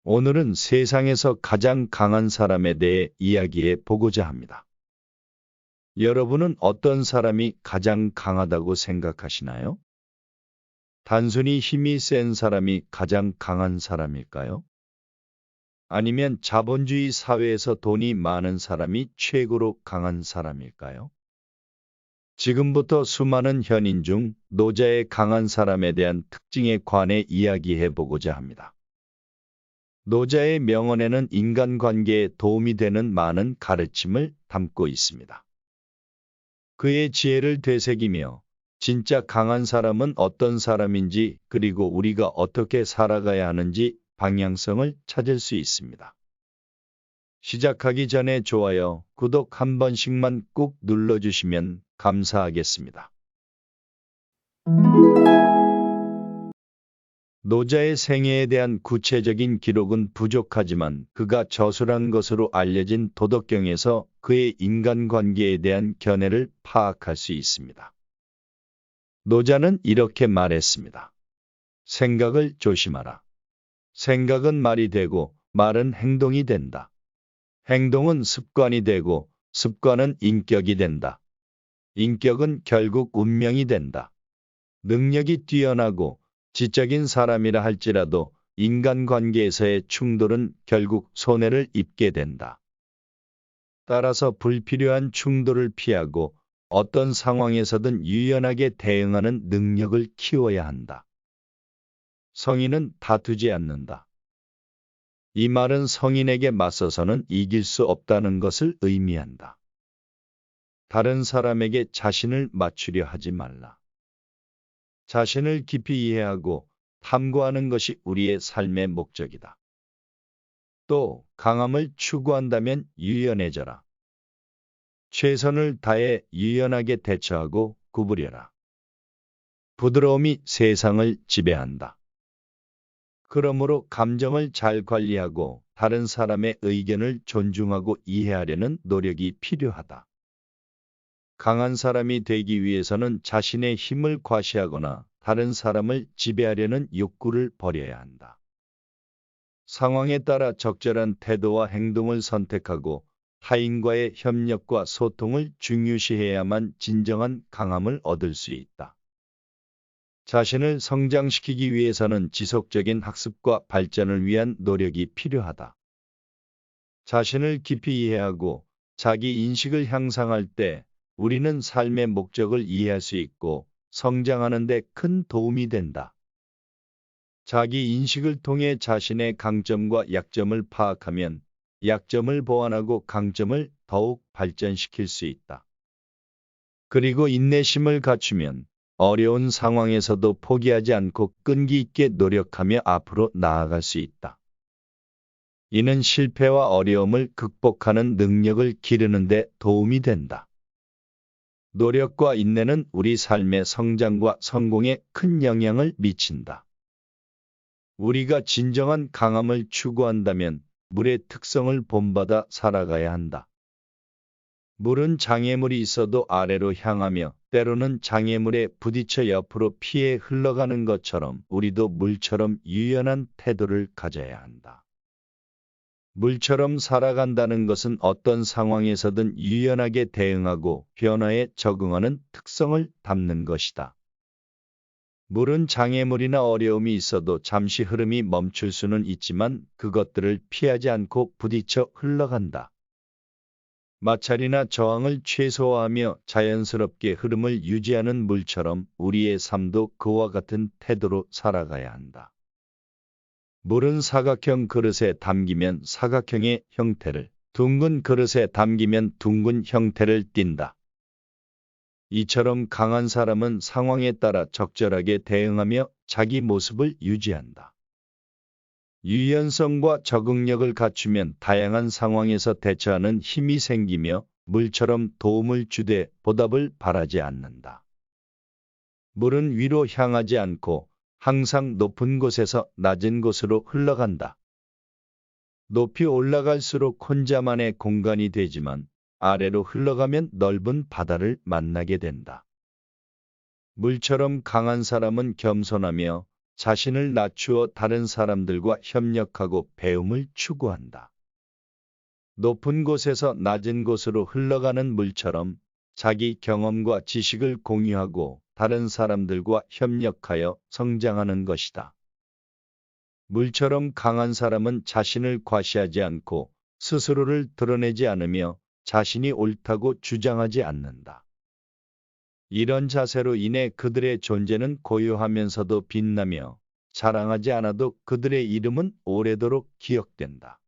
오늘은 세상에서 가장 강한 사람에 대해 이야기해 보고자 합니다. 여러분은 어떤 사람이 가장 강하다고 생각하시나요? 단순히 힘이 센 사람이 가장 강한 사람일까요? 아니면 자본주의 사회에서 돈이 많은 사람이 최고로 강한 사람일까요? 지금부터 수많은 현인 중 노자의 강한 사람에 대한 특징에 관해 이야기해 보고자 합니다. 노자의 명언에는 인간관계에 도움이 되는 많은 가르침을 담고 있습니다. 그의 지혜를 되새기며 진짜 강한 사람은 어떤 사람인지 그리고 우리가 어떻게 살아가야 하는지 방향성을 찾을 수 있습니다. 시작하기 전에 좋아요, 구독 한 번씩만 꾹 눌러주시면 감사하겠습니다. 노자의 생애에 대한 구체적인 기록은 부족하지만 그가 저술한 것으로 알려진 도덕경에서 그의 인간관계에 대한 견해를 파악할 수 있습니다. 노자는 이렇게 말했습니다. 생각을 조심하라. 생각은 말이 되고 말은 행동이 된다. 행동은 습관이 되고 습관은 인격이 된다. 인격은 결국 운명이 된다. 능력이 뛰어나고 지적인 사람이라 할지라도 인간관계에서의 충돌은 결국 손해를 입게 된다. 따라서 불필요한 충돌을 피하고 어떤 상황에서든 유연하게 대응하는 능력을 키워야 한다. 성인은 다투지 않는다. 이 말은 성인에게 맞서서는 이길 수 없다는 것을 의미한다. 다른 사람에게 자신을 맞추려 하지 말라. 자신을 깊이 이해하고 탐구하는 것이 우리의 삶의 목적이다. 또 강함을 추구한다면 유연해져라. 최선을 다해 유연하게 대처하고 구부려라. 부드러움이 세상을 지배한다. 그러므로 감정을 잘 관리하고 다른 사람의 의견을 존중하고 이해하려는 노력이 필요하다. 강한 사람이 되기 위해서는 자신의 힘을 과시하거나 다른 사람을 지배하려는 욕구를 버려야 한다. 상황에 따라 적절한 태도와 행동을 선택하고 타인과의 협력과 소통을 중요시해야만 진정한 강함을 얻을 수 있다. 자신을 성장시키기 위해서는 지속적인 학습과 발전을 위한 노력이 필요하다. 자신을 깊이 이해하고 자기 인식을 향상할 때 우리는 삶의 목적을 이해할 수 있고 성장하는 데 큰 도움이 된다. 자기 인식을 통해 자신의 강점과 약점을 파악하면 약점을 보완하고 강점을 더욱 발전시킬 수 있다. 그리고 인내심을 갖추면 어려운 상황에서도 포기하지 않고 끈기 있게 노력하며 앞으로 나아갈 수 있다. 이는 실패와 어려움을 극복하는 능력을 기르는 데 도움이 된다. 노력과 인내는 우리 삶의 성장과 성공에 큰 영향을 미친다. 우리가 진정한 강함을 추구한다면 물의 특성을 본받아 살아가야 한다. 물은 장애물이 있어도 아래로 향하며 때로는 장애물에 부딪혀 옆으로 피해 흘러가는 것처럼 우리도 물처럼 유연한 태도를 가져야 한다. 물처럼 살아간다는 것은 어떤 상황에서든 유연하게 대응하고 변화에 적응하는 특성을 담는 것이다. 물은 장애물이나 어려움이 있어도 잠시 흐름이 멈출 수는 있지만 그것들을 피하지 않고 부딪혀 흘러간다. 마찰이나 저항을 최소화하며 자연스럽게 흐름을 유지하는 물처럼 우리의 삶도 그와 같은 태도로 살아가야 한다. 물은 사각형 그릇에 담기면 사각형의 형태를, 둥근 그릇에 담기면 둥근 형태를 띈다. 이처럼 강한 사람은 상황에 따라 적절하게 대응하며 자기 모습을 유지한다. 유연성과 적응력을 갖추면 다양한 상황에서 대처하는 힘이 생기며 물처럼 도움을 주되 보답을 바라지 않는다. 물은 위로 향하지 않고 항상 높은 곳에서 낮은 곳으로 흘러간다. 높이 올라갈수록 혼자만의 공간이 되지만 아래로 흘러가면 넓은 바다를 만나게 된다. 물처럼 강한 사람은 겸손하며 자신을 낮추어 다른 사람들과 협력하고 배움을 추구한다. 높은 곳에서 낮은 곳으로 흘러가는 물처럼 자기 경험과 지식을 공유하고 다른 사람들과 협력하여 성장하는 것이다. 물처럼 강한 사람은 자신을 과시하지 않고 스스로를 드러내지 않으며 자신이 옳다고 주장하지 않는다. 이런 자세로 인해 그들의 존재는 고요하면서도 빛나며 자랑하지 않아도 그들의 이름은 오래도록 기억된다.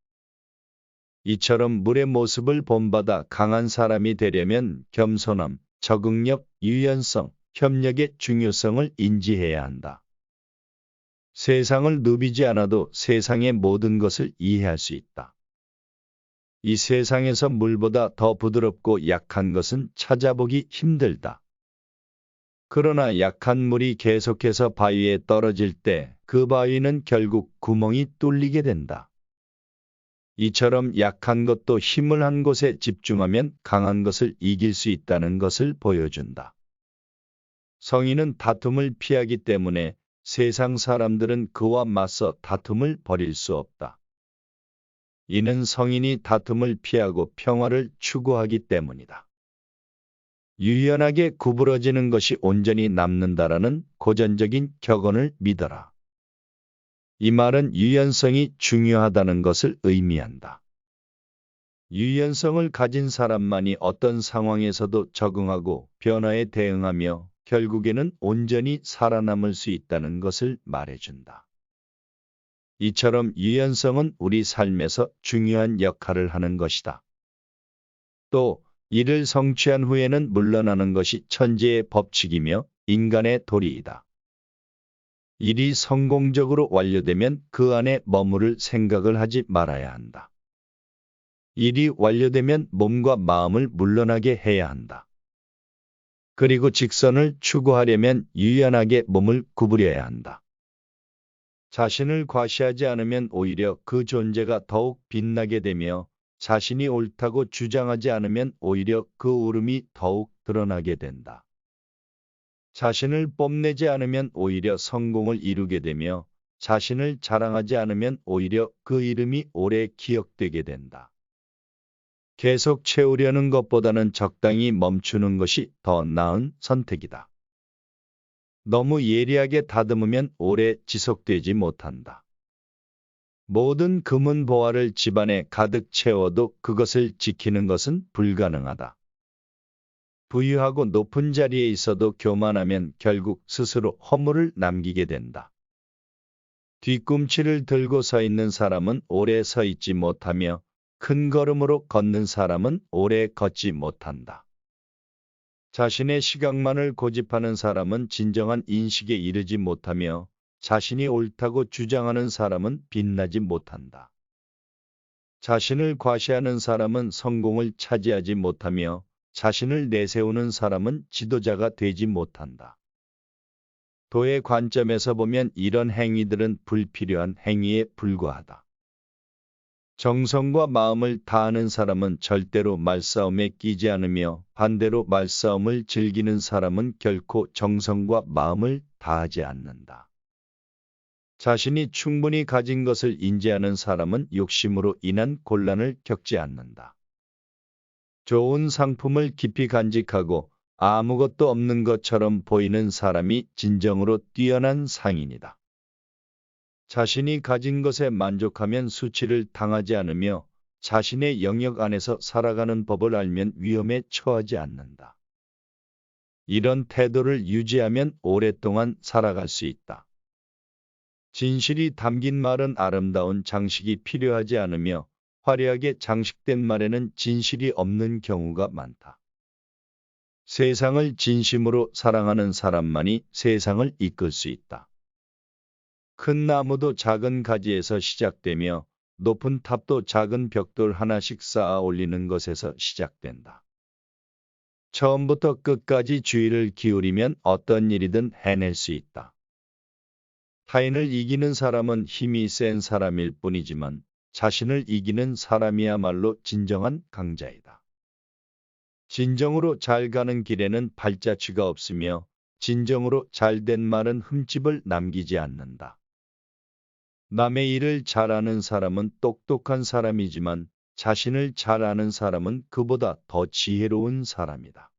이처럼 물의 모습을 본받아 강한 사람이 되려면 겸손함, 적응력, 유연성, 협력의 중요성을 인지해야 한다. 세상을 누비지 않아도 세상의 모든 것을 이해할 수 있다. 이 세상에서 물보다 더 부드럽고 약한 것은 찾아보기 힘들다. 그러나 약한 물이 계속해서 바위에 떨어질 때 그 바위는 결국 구멍이 뚫리게 된다. 이처럼 약한 것도 힘을 한 곳에 집중하면 강한 것을 이길 수 있다는 것을 보여준다. 성인은 다툼을 피하기 때문에 세상 사람들은 그와 맞서 다툼을 벌일 수 없다. 이는 성인이 다툼을 피하고 평화를 추구하기 때문이다. 유연하게 구부러지는 것이 온전히 남는다라는 고전적인 격언을 믿어라. 이 말은 유연성이 중요하다는 것을 의미한다. 유연성을 가진 사람만이 어떤 상황에서도 적응하고 변화에 대응하며 결국에는 온전히 살아남을 수 있다는 것을 말해준다. 이처럼 유연성은 우리 삶에서 중요한 역할을 하는 것이다. 또 이를 성취한 후에는 물러나는 것이 천재의 법칙이며 인간의 도리이다. 일이 성공적으로 완료되면 그 안에 머무를 생각을 하지 말아야 한다. 일이 완료되면 몸과 마음을 물러나게 해야 한다. 그리고 직선을 추구하려면 유연하게 몸을 구부려야 한다. 자신을 과시하지 않으면 오히려 그 존재가 더욱 빛나게 되며 자신이 옳다고 주장하지 않으면 오히려 그 옳음이 더욱 드러나게 된다. 자신을 뽐내지 않으면 오히려 성공을 이루게 되며 자신을 자랑하지 않으면 오히려 그 이름이 오래 기억되게 된다. 계속 채우려는 것보다는 적당히 멈추는 것이 더 나은 선택이다. 너무 예리하게 다듬으면 오래 지속되지 못한다. 모든 금은 보화를 집안에 가득 채워도 그것을 지키는 것은 불가능하다. 부유하고 높은 자리에 있어도 교만하면 결국 스스로 허물을 남기게 된다. 뒤꿈치를 들고 서 있는 사람은 오래 서 있지 못하며 큰 걸음으로 걷는 사람은 오래 걷지 못한다. 자신의 시각만을 고집하는 사람은 진정한 인식에 이르지 못하며 자신이 옳다고 주장하는 사람은 빛나지 못한다. 자신을 과시하는 사람은 성공을 차지하지 못하며 자신을 내세우는 사람은 지도자가 되지 못한다. 도의 관점에서 보면 이런 행위들은 불필요한 행위에 불과하다. 정성과 마음을 다하는 사람은 절대로 말싸움에 끼지 않으며 반대로 말싸움을 즐기는 사람은 결코 정성과 마음을 다하지 않는다. 자신이 충분히 가진 것을 인지하는 사람은 욕심으로 인한 곤란을 겪지 않는다. 좋은 상품을 깊이 간직하고 아무것도 없는 것처럼 보이는 사람이 진정으로 뛰어난 상인이다. 자신이 가진 것에 만족하면 수치를 당하지 않으며 자신의 영역 안에서 살아가는 법을 알면 위험에 처하지 않는다. 이런 태도를 유지하면 오랫동안 살아갈 수 있다. 진실이 담긴 말은 아름다운 장식이 필요하지 않으며 화려하게 장식된 말에는 진실이 없는 경우가 많다. 세상을 진심으로 사랑하는 사람만이 세상을 이끌 수 있다. 큰 나무도 작은 가지에서 시작되며 높은 탑도 작은 벽돌 하나씩 쌓아 올리는 것에서 시작된다. 처음부터 끝까지 주의를 기울이면 어떤 일이든 해낼 수 있다. 타인을 이기는 사람은 힘이 센 사람일 뿐이지만 자신을 이기는 사람이야말로 진정한 강자이다. 진정으로 잘 가는 길에는 발자취가 없으며 진정으로 잘된 말은 흠집을 남기지 않는다. 남의 일을 잘하는 사람은 똑똑한 사람이지만 자신을 잘 아는 사람은 그보다 더 지혜로운 사람이다.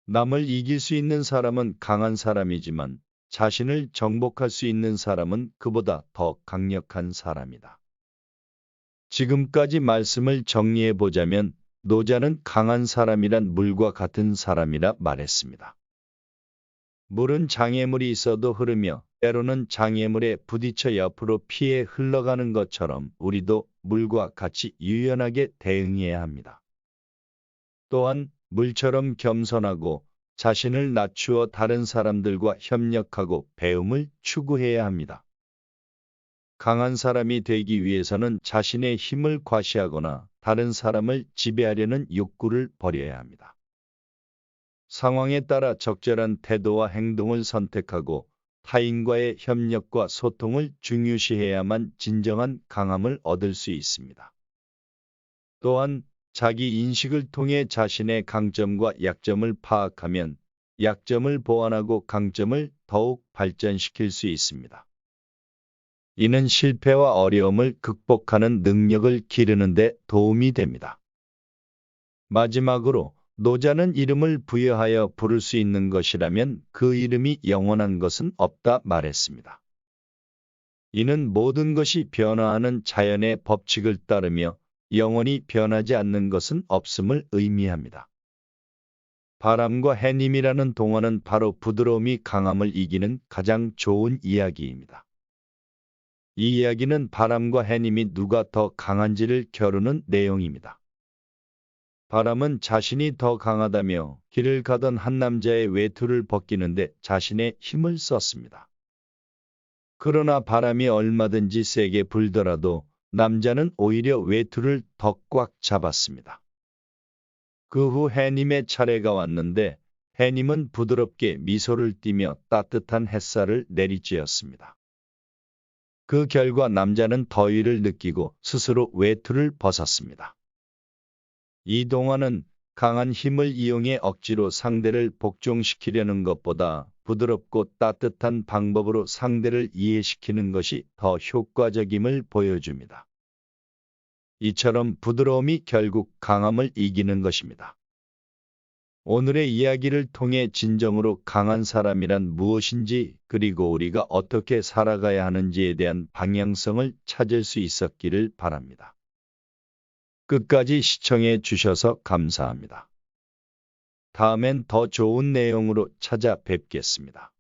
남을 이길 수 있는 사람은 강한 사람이지만 자신을 정복할 수 있는 사람은 그보다 더 강력한 사람이다. 지금까지 말씀을 정리해 보자면 노자는 강한 사람이란 물과 같은 사람이라 말했습니다. 물은 장애물이 있어도 흐르며 때로는 장애물에 부딪혀 옆으로 피해 흘러가는 것처럼 우리도 물과 같이 유연하게 대응해야 합니다. 또한 물처럼 겸손하고 자신을 낮추어 다른 사람들과 협력하고 배움을 추구해야 합니다. 강한 사람이 되기 위해서는 자신의 힘을 과시하거나 다른 사람을 지배하려는 욕구를 버려야 합니다. 상황에 따라 적절한 태도와 행동을 선택하고 타인과의 협력과 소통을 중요시해야만 진정한 강함을 얻을 수 있습니다. 또한 자기 인식을 통해 자신의 강점과 약점을 파악하면 약점을 보완하고 강점을 더욱 발전시킬 수 있습니다. 이는 실패와 어려움을 극복하는 능력을 기르는 데 도움이 됩니다. 마지막으로 노자는 이름을 부여하여 부를 수 있는 것이라면 그 이름이 영원한 것은 없다 말했습니다. 이는 모든 것이 변화하는 자연의 법칙을 따르며 영원히 변하지 않는 것은 없음을 의미합니다. 바람과 해님이라는 동화는 바로 부드러움이 강함을 이기는 가장 좋은 이야기입니다. 이 이야기는 바람과 해님이 누가 더 강한지를 겨루는 내용입니다. 바람은 자신이 더 강하다며 길을 가던 한 남자의 외투를 벗기는데 자신의 힘을 썼습니다. 그러나 바람이 얼마든지 세게 불더라도 남자는 오히려 외투를 더 꽉 잡았습니다. 그 후 해님의 차례가 왔는데 해님은 부드럽게 미소를 띠며 따뜻한 햇살을 내리쬐었습니다. 그 결과 남자는 더위를 느끼고 스스로 외투를 벗었습니다. 이 동화는 강한 힘을 이용해 억지로 상대를 복종시키려는 것보다 부드럽고 따뜻한 방법으로 상대를 이해시키는 것이 더 효과적임을 보여줍니다. 이처럼 부드러움이 결국 강함을 이기는 것입니다. 오늘의 이야기를 통해 진정으로 강한 사람이란 무엇인지 그리고 우리가 어떻게 살아가야 하는지에 대한 방향성을 찾을 수 있었기를 바랍니다. 끝까지 시청해 주셔서 감사합니다. 다음엔 더 좋은 내용으로 찾아뵙겠습니다.